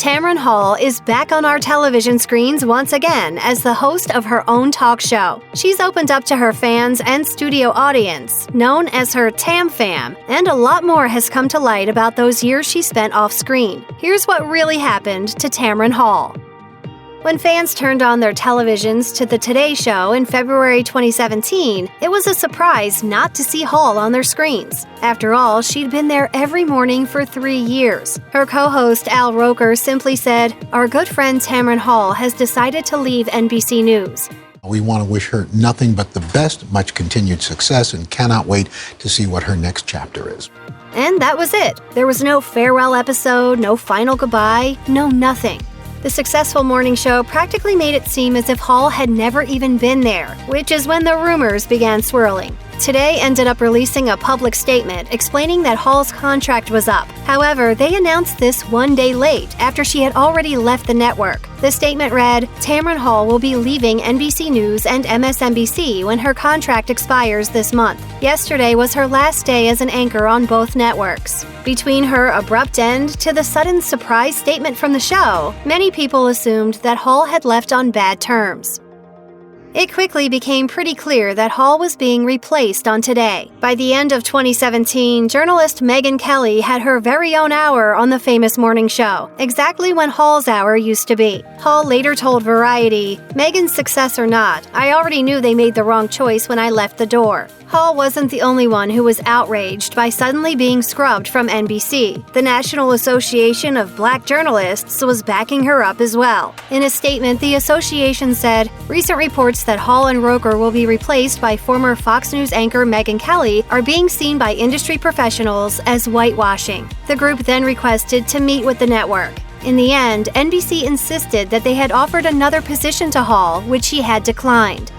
Tamron Hall is back on our television screens once again as the host of her own talk show. She's opened up to her fans and studio audience, known as her Tam Fam, and a lot more has come to light about those years she spent off-screen. Here's what really happened to Tamron Hall. When fans turned on their televisions to The Today Show in February 2017, it was a surprise not to see Hall on their screens. After all, she'd been there every morning for 3 years. Her co-host Al Roker simply said, "Our good friend Tamron Hall has decided to leave NBC News. We want to wish her nothing but the best, much continued success, and cannot wait to see what her next chapter is." And that was it. There was no farewell episode, no final goodbye, no nothing. The successful morning show practically made it seem as if Hall had never even been there, which is when the rumors began swirling. Today ended up releasing a public statement explaining that Hall's contract was up. However, they announced this 1 day late after she had already left the network. The statement read, "Tamron Hall will be leaving NBC News and MSNBC when her contract expires this month. Yesterday was her last day as an anchor on both networks." Between her abrupt end to the sudden surprise statement from the show, many people assumed that Hall had left on bad terms. It quickly became pretty clear that Hall was being replaced on Today. By the end of 2017, journalist Megyn Kelly had her very own hour on the famous morning show, exactly when Hall's hour used to be. Hall later told Variety, "Megyn's success or not, I already knew they made the wrong choice when I left the door." Hall wasn't the only one who was outraged by suddenly being scrubbed from NBC. The National Association of Black Journalists was backing her up as well. In a statement, the association said, "Recent reports that Hall and Roker will be replaced by former Fox News anchor Megyn Kelly are being seen by industry professionals as whitewashing." The group then requested to meet with the network. In the end, NBC insisted that they had offered another position to Hall, which she had declined.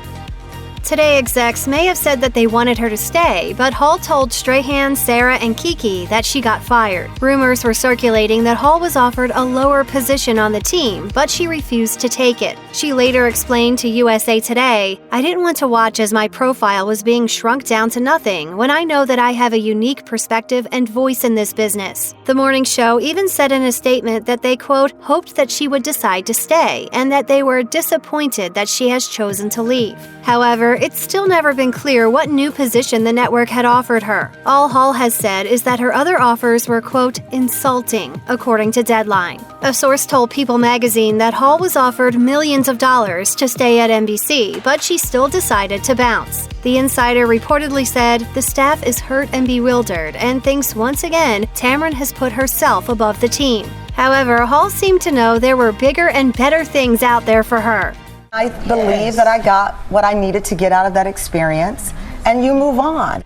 Today execs may have said that they wanted her to stay, but Hall told Strahan, Sarah, and Kiki that she got fired. Rumors were circulating that Hall was offered a lower position on the team, but she refused to take it. She later explained to USA Today, "I didn't want to watch as my profile was being shrunk down to nothing when I know that I have a unique perspective and voice in this business." The morning show even said in a statement that they, quote, "hoped that she would decide to stay and that they were disappointed that she has chosen to leave." However, it's still never been clear what new position the network had offered her. All Hall has said is that her other offers were, quote, "insulting," according to Deadline. A source told People magazine that Hall was offered millions of dollars to stay at NBC, but she still decided to bounce. The insider reportedly said, "The staff is hurt and bewildered and thinks once again Tamron has put herself above the team." However, Hall seemed to know there were bigger and better things out there for her. I believe that I got what I needed to get out of that experience, and you move on.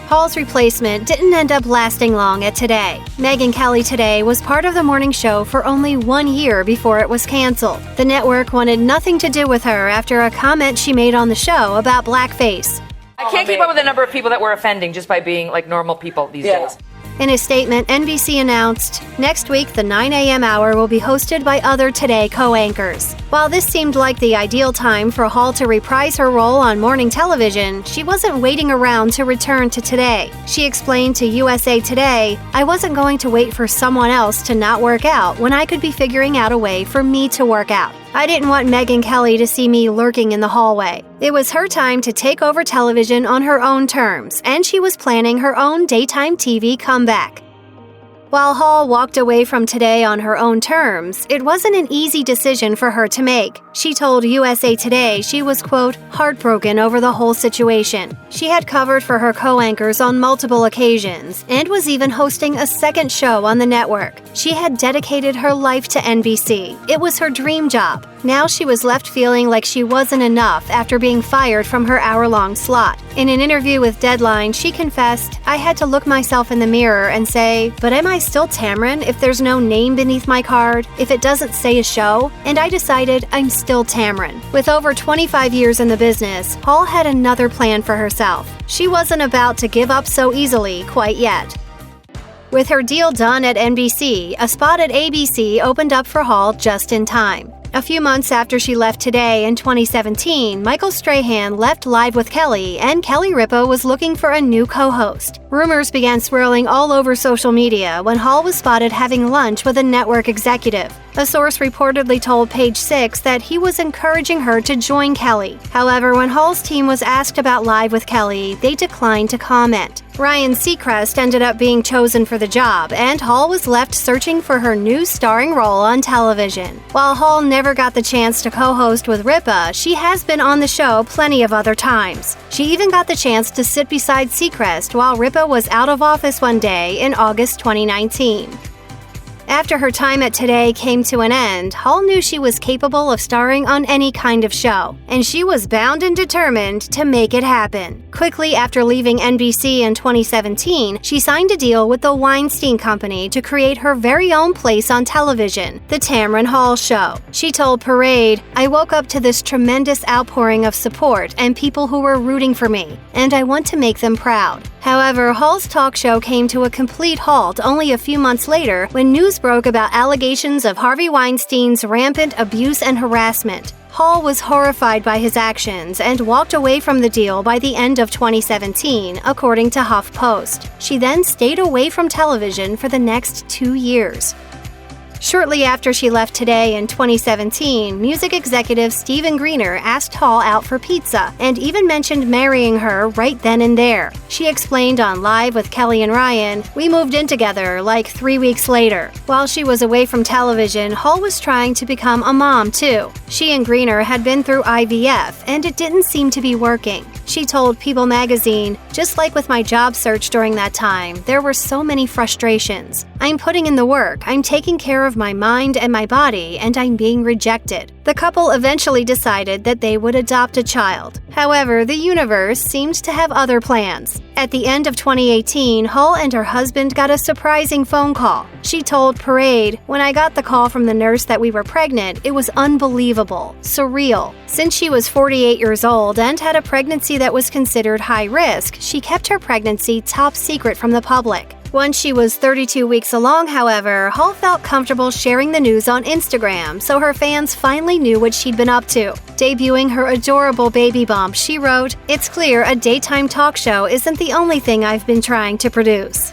Hall's replacement didn't end up lasting long at Today. Megyn Kelly Today was part of the morning show for only 1 year before it was canceled. The network wanted nothing to do with her after a comment she made on the show about blackface. I can't keep up with the number of people that we're offending just by being like normal people these days. In a statement, NBC announced, "Next week, the 9 a.m. hour will be hosted by other Today co-anchors." While this seemed like the ideal time for Hall to reprise her role on morning television, she wasn't waiting around to return to Today. She explained to USA Today, "I wasn't going to wait for someone else to not work out when I could be figuring out a way for me to work out. I didn't want Megyn Kelly to see me lurking in the hallway." It was her time to take over television on her own terms, and she was planning her own daytime TV comeback. While Hall walked away from Today on her own terms, it wasn't an easy decision for her to make. She told USA Today she was, quote, "heartbroken over the whole situation." She had covered for her co-anchors on multiple occasions and was even hosting a second show on the network. She had dedicated her life to NBC. It was her dream job. Now she was left feeling like she wasn't enough after being fired from her hour-long slot. In an interview with Deadline, she confessed, "I had to look myself in the mirror and say, but am I still Tamron if there's no name beneath my card, if it doesn't say a show? And I decided I'm still Tamron." With over 25 years in the business, Hall had another plan for herself. She wasn't about to give up so easily quite yet. With her deal done at NBC, a spot at ABC opened up for Hall just in time. A few months after she left Today in 2017, Michael Strahan left Live with Kelly, and Kelly Ripa was looking for a new co-host. Rumors began swirling all over social media when Hall was spotted having lunch with a network executive. A source reportedly told Page Six that he was encouraging her to join Kelly. However, when Hall's team was asked about Live with Kelly, they declined to comment. Ryan Seacrest ended up being chosen for the job, and Hall was left searching for her new starring role on television. While Hall never got the chance to co-host with Ripa, she has been on the show plenty of other times. She even got the chance to sit beside Seacrest while Ripa was out of office one day in August 2019. After her time at Today came to an end, Hall knew she was capable of starring on any kind of show, and she was bound and determined to make it happen. Quickly after leaving NBC in 2017, she signed a deal with the Weinstein Company to create her very own place on television, The Tamron Hall Show. She told Parade, "I woke up to this tremendous outpouring of support and people who were rooting for me, and I want to make them proud." However, Hall's talk show came to a complete halt only a few months later when news broke about allegations of Harvey Weinstein's rampant abuse and harassment. Hall was horrified by his actions and walked away from the deal by the end of 2017, according to HuffPost. She then stayed away from television for the next 2 years. Shortly after she left Today in 2017, music executive Steven Greener asked Hall out for pizza and even mentioned marrying her right then and there. She explained on Live with Kelly and Ryan, "We moved in together like 3 weeks later." While she was away from television, Hall was trying to become a mom too. She and Greener had been through IVF, and it didn't seem to be working. She told People magazine, "Just like with my job search during that time, there were so many frustrations. I'm putting in the work, I'm taking care of my mind and my body, and I'm being rejected." The couple eventually decided that they would adopt a child. However, the universe seemed to have other plans. At the end of 2018, Hall and her husband got a surprising phone call. She told Parade, "When I got the call from the nurse that we were pregnant, it was unbelievable, surreal." Since she was 48 years old and had a pregnancy that was considered high risk, she kept her pregnancy top secret from the public. Once she was 32 weeks along, however, Hall felt comfortable sharing the news on Instagram, so her fans finally knew what she'd been up to. Debuting her adorable baby bump, she wrote, "It's clear a daytime talk show isn't the only thing I've been trying to produce."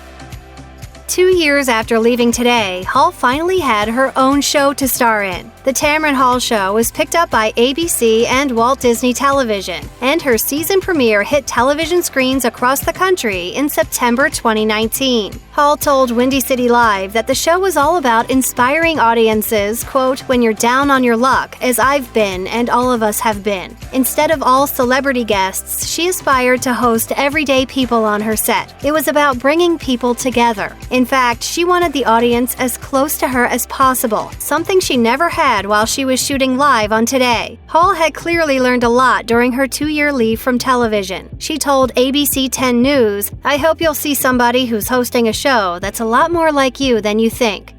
2 years after leaving Today, Hall finally had her own show to star in. The Tamron Hall Show was picked up by ABC and Walt Disney Television, and her season premiere hit television screens across the country in September 2019. Hall told Windy City Live that the show was all about inspiring audiences, quote, "when you're down on your luck, as I've been and all of us have been." Instead of all celebrity guests, she aspired to host everyday people on her set. It was about bringing people together. In fact, she wanted the audience as close to her as possible, something she never had while she was shooting Live on Today. Hall had clearly learned a lot during her 2-year leave from television. She told ABC 10 News, "I hope you'll see somebody who's hosting a show that's a lot more like you than you think."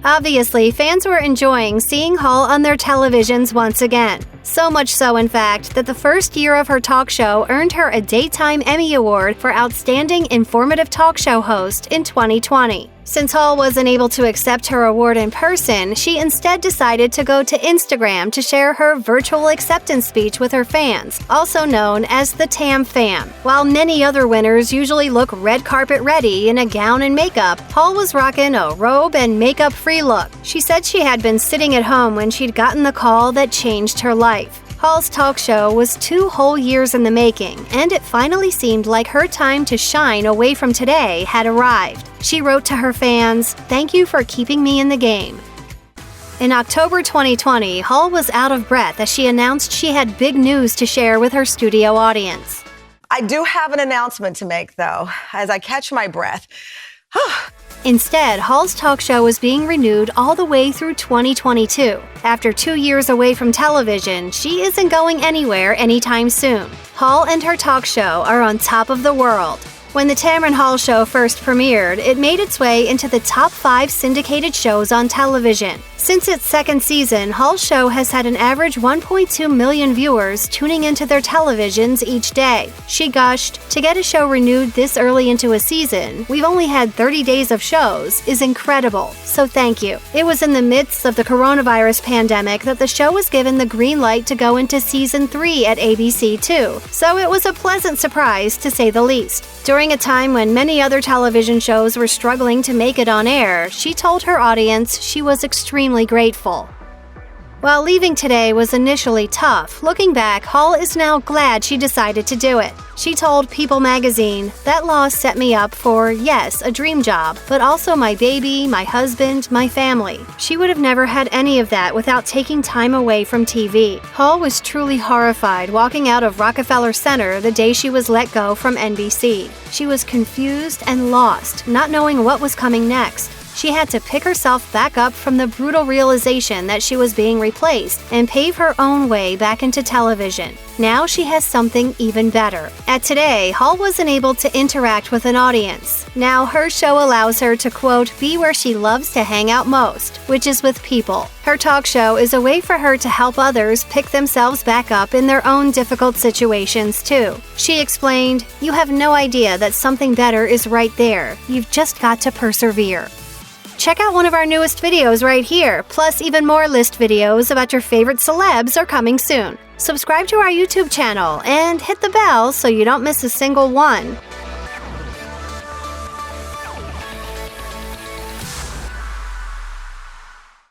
Obviously, fans were enjoying seeing Hall on their televisions once again. So much so, in fact, that the first year of her talk show earned her a Daytime Emmy Award for Outstanding Informative Talk Show Host in 2020. Since Hall wasn't able to accept her award in person, she instead decided to go to Instagram to share her virtual acceptance speech with her fans, also known as the Tam Fam. While many other winners usually look red carpet ready in a gown and makeup, Hall was rocking a robe and makeup-free look. She said she had been sitting at home when she'd gotten the call that changed her life. Hall's talk show was 2 whole years in the making, and it finally seemed like her time to shine away from Today had arrived. She wrote to her fans, "Thank you for keeping me in the game." In October 2020, Hall was out of breath as she announced she had big news to share with her studio audience. I do have an announcement to make, though, as I catch my breath. Instead, Hall's talk show was being renewed all the way through 2022. After 2 years away from television, she isn't going anywhere anytime soon. Hall and her talk show are on top of the world. When the Tamron Hall show first premiered, it made its way into the top 5 syndicated shows on television. Since its second season, Hall's show has had an average 1.2 million viewers tuning into their televisions each day. She gushed, "To get a show renewed this early into a season, we've only had 30 days of shows, is incredible, so thank you." It was in the midst of the coronavirus pandemic that the show was given the green light to go into season 3 at ABC2, so it was a pleasant surprise to say the least. During a time when many other television shows were struggling to make it on air, she told her audience she was extremely grateful. While leaving today was initially tough, looking back, Hall is now glad she decided to do it. She told People magazine, "That loss set me up for, yes, a dream job, but also my baby, my husband, my family. She would have never had any of that without taking time away from TV." Hall was truly horrified walking out of Rockefeller Center the day she was let go from NBC. She was confused and lost, not knowing what was coming next. She had to pick herself back up from the brutal realization that she was being replaced and pave her own way back into television. Now she has something even better. At Today, Hall wasn't able to interact with an audience. Now her show allows her to, quote, "be where she loves to hang out most," which is with people. Her talk show is a way for her to help others pick themselves back up in their own difficult situations, too. She explained, "You have no idea that something better is right there. You've just got to persevere." Check out one of our newest videos right here, plus even more list videos about your favorite celebs are coming soon. Subscribe to our YouTube channel and hit the bell so you don't miss a single one.